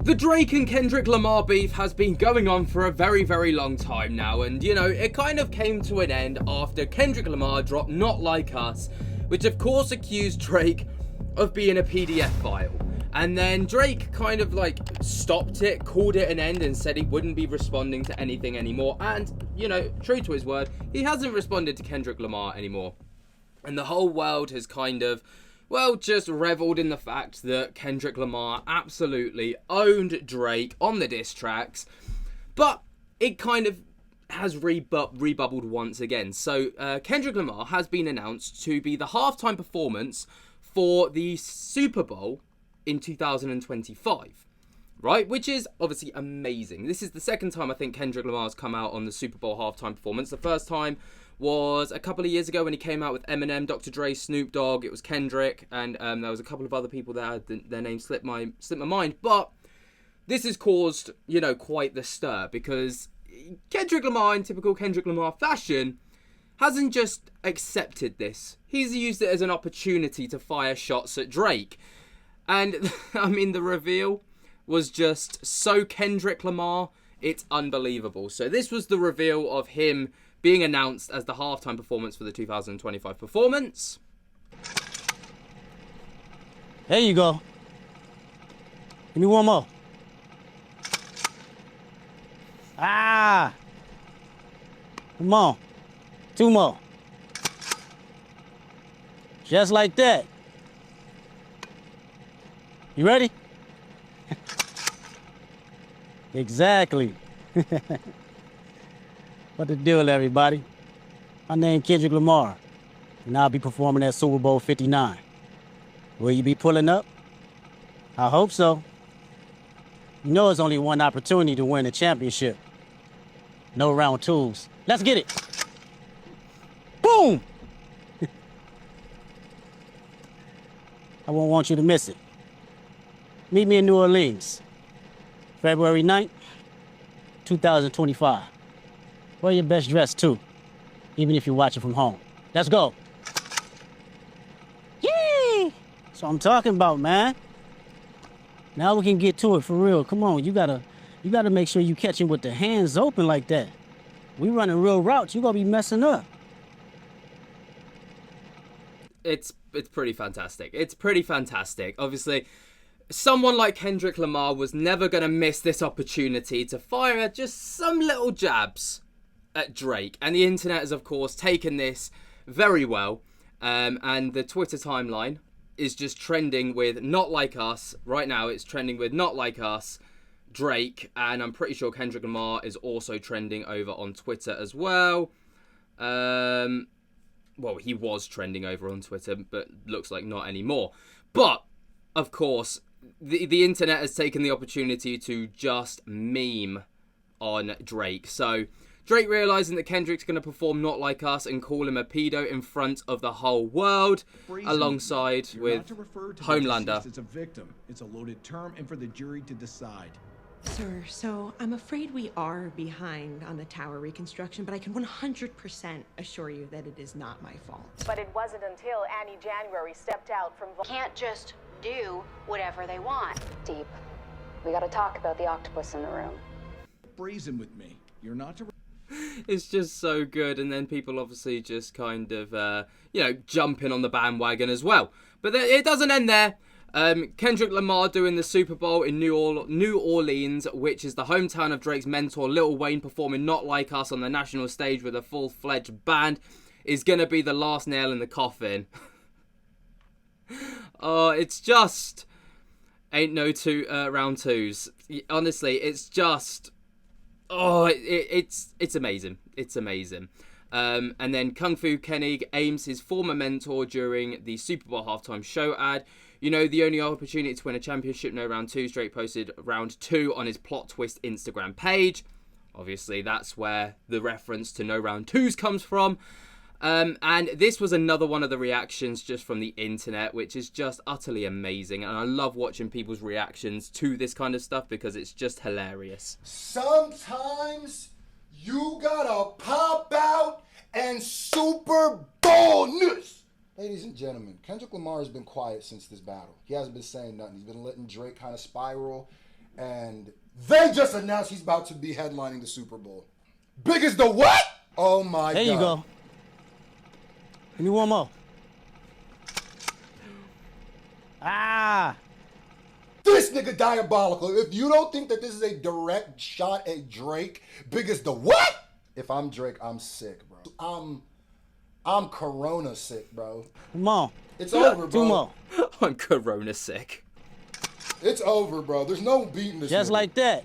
The Drake and Kendrick Lamar beef has been going on for a very, very long time now, and you know, it kind of came to an end after Kendrick Lamar dropped Not Like Us, which of course accused Drake of being a PDF file. And then Drake kind of like stopped it, called it an end, and said he wouldn't be responding to anything anymore. And, you know, true to his word, he hasn't responded to Kendrick Lamar anymore. And the whole world has kind of, well, just reveled in the fact that Kendrick Lamar absolutely owned Drake on the diss tracks. But it kind of has rebubbled once again. So Kendrick Lamar has been announced to be the halftime performance for the Super Bowl in 2025. Right, which is obviously amazing. This is the second time I think Kendrick Lamar's come out on the Super Bowl halftime performance. The first time was a couple of years ago when he came out with Eminem, Dr. Dre, Snoop Dogg. It was Kendrick, and there was a couple of other people that their names slipped my mind. But this has caused, you know, quite the stir, because Kendrick Lamar, in typical Kendrick Lamar fashion, hasn't just accepted this. He's used it as an opportunity to fire shots at Drake. And, I mean, the reveal was just so Kendrick Lamar, it's unbelievable. So this was the reveal of him being announced as the halftime performance for the 2025 performance. There you go. Give me one more. Ah! Come on. Two more. Just like that. You ready? Exactly. What the deal, everybody? My name's Kendrick Lamar, and I'll be performing at Super Bowl 59. Will you be pulling up? I hope so. You know it's only one opportunity to win a championship. No round twos. Let's get it. Boom! I won't want you to miss it. Meet me in New Orleans, February 9th, 2025. Wear your best dress, too, even if you're watching from home. Let's go. Yay! That's what I'm talking about, man. Now we can get to it for real. Come on, you gotta make sure you catch him with the hands open like that. We running real routes, you gonna be messing up. It's pretty fantastic. It's pretty fantastic. Obviously, someone like Kendrick Lamar was never going to miss this opportunity to fire just some little jabs at Drake. And the internet has, of course, taken this very well. And the Twitter timeline is just trending with Not Like Us. Right now, it's trending with Not Like Us, Drake. And I'm pretty sure Kendrick Lamar is also trending over on Twitter as well. Well, he was trending over on Twitter, but looks like not anymore. But, of course, the internet has taken the opportunity to just meme on Drake. So Drake realizing that Kendrick's going to perform Not Like Us and call him a pedo in front of the whole world, alongside with Homelander. It's a victim. It's a loaded term, and for the jury to decide. Sir, so I'm afraid we are behind on the tower reconstruction, but I can 100% assure you that it is not my fault. But it wasn't until Annie January stepped out from... Can't just do whatever they want. Deep. We gotta talk about the octopus in the room. Brazen with me. You're not to... It's just so good, and then people obviously just kind of, jump in on the bandwagon as well. But it doesn't end there. Kendrick Lamar doing the Super Bowl in New Orleans, which is the hometown of Drake's mentor Lil Wayne, performing Not Like Us on the national stage with a full-fledged band, is going to be the last nail in the coffin. Oh, it's just... ain't no round twos. Honestly, it's just... oh, it's amazing. It's amazing. And then Kung Fu Kenny aims his former mentor during the Super Bowl halftime show ad. You know, the only opportunity to win a championship, no round twos. Drake posted round two on his plot twist Instagram page. Obviously, that's where the reference to no round twos comes from. And this was another one of the reactions just from the internet, which is just utterly amazing. And I love watching people's reactions to this kind of stuff because it's just hilarious. Sometimes you gotta pop out and Super Bowl-ness. Ladies and gentlemen, Kendrick Lamar has been quiet since this battle. He hasn't been saying nothing. He's been letting Drake kind of spiral. And they just announced he's about to be headlining the Super Bowl. Big as the what? Oh my God. There you go. Give me one more. Ah! This nigga diabolical. If you don't think that this is a direct shot at Drake, big as the what? If I'm Drake, I'm sick, bro. I'm corona sick, bro. Come on. It's over, bro. Two more. I'm corona sick. It's over, bro. There's no beating this Just nigga. like that.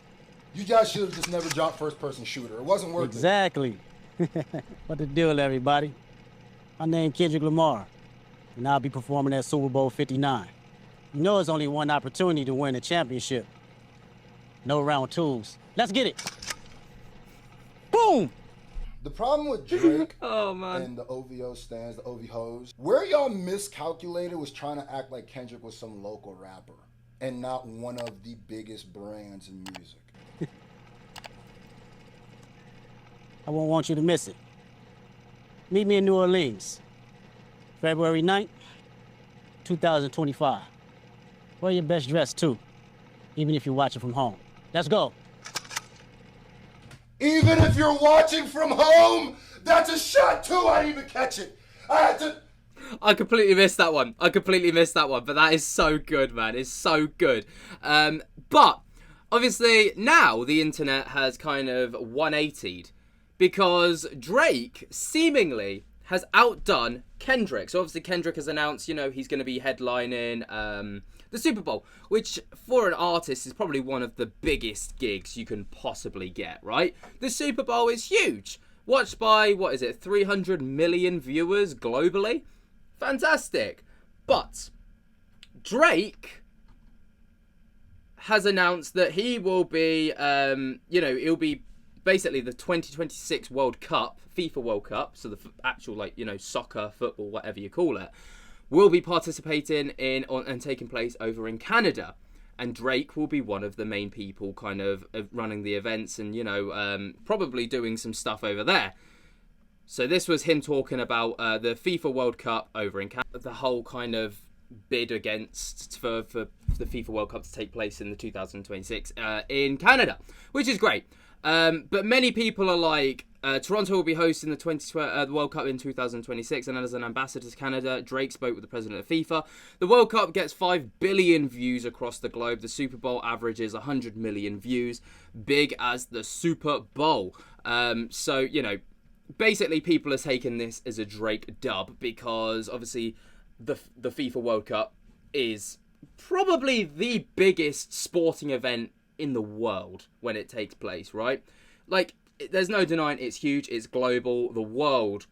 You guys should have just never dropped first-person shooter. It wasn't worth Exactly. What the deal, everybody? My name Kendrick Lamar, and I'll be performing at Super Bowl 59. You know it's only one opportunity to win a championship. No round twos. Let's get it. Boom! The problem with Drake Oh, man. and the OVO stands, the OVHOs, where y'all miscalculated was trying to act like Kendrick was some local rapper and not one of the biggest brands in music. I won't want you to miss it. Meet me in New Orleans, February 9th, 2025. Wear your best dress, too, even if you're watching from home. Let's go. Even if you're watching from home, that's a shot too. I didn't even catch it. I had to. I completely missed that one. But that is so good, man. It's so good. But obviously now the internet has kind of 180'd because Drake seemingly has outdone Kendrick. So obviously Kendrick has announced, you know, he's going to be headlining the Super Bowl, which for an artist is probably one of the biggest gigs you can possibly get, right? The Super Bowl is huge. Watched by, 300 million viewers globally? Fantastic. But Drake has announced that he will be, he'll be basically the 2026 World Cup, FIFA World Cup, so the actual, soccer, football, whatever you call it, will be participating in and taking place over in Canada. And Drake will be one of the main people kind of running the events and, probably doing some stuff over there. So this was him talking about the FIFA World Cup over in Canada, the whole kind of bid against for the FIFA World Cup to take place in the 2026 in Canada, which is great. But many people are like, Toronto will be hosting the World Cup in 2026, and as an ambassador to Canada, Drake spoke with the president of FIFA. The World Cup gets 5 billion views across the globe. The Super Bowl averages 100 million views, big as the Super Bowl. So, basically people are taking this as a Drake dub because obviously the FIFA World Cup is probably the biggest sporting event in the world when it takes place, right? Like, there's no denying it's huge, it's global, the world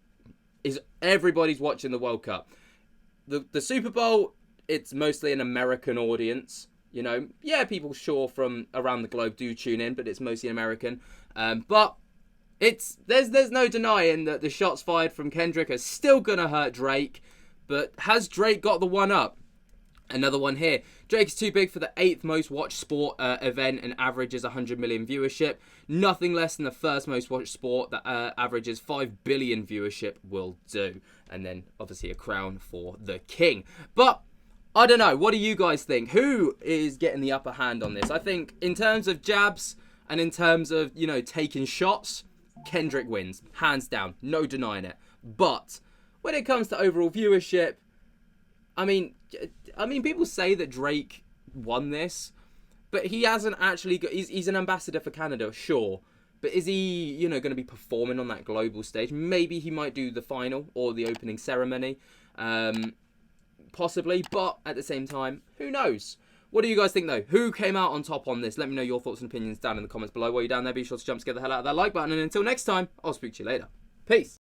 is, everybody's watching the World Cup. The Super Bowl, it's mostly an American audience, yeah, people sure from around the globe do tune in, but it's mostly American. But there's no denying that the shots fired from Kendrick are still gonna hurt Drake, but has Drake got the one up? Another one here. Drake is too big for the 8th most watched sport event and averages 100 million viewership. Nothing less than the first most watched sport that averages 5 billion viewership will do. And then obviously a crown for the king. But I don't know. What do you guys think? Who is getting the upper hand on this? I think in terms of jabs and in terms of, taking shots, Kendrick wins. Hands down. No denying it. But when it comes to overall viewership, I mean, people say that Drake won this, but he hasn't actually got, he's an ambassador for Canada, sure. But is he, going to be performing on that global stage? Maybe he might do the final or the opening ceremony. Possibly, but at the same time, who knows? What do you guys think, though? Who came out on top on this? Let me know your thoughts and opinions down in the comments below. While you're down there, be sure to jump to get the hell out of that like button. And until next time, I'll speak to you later. Peace.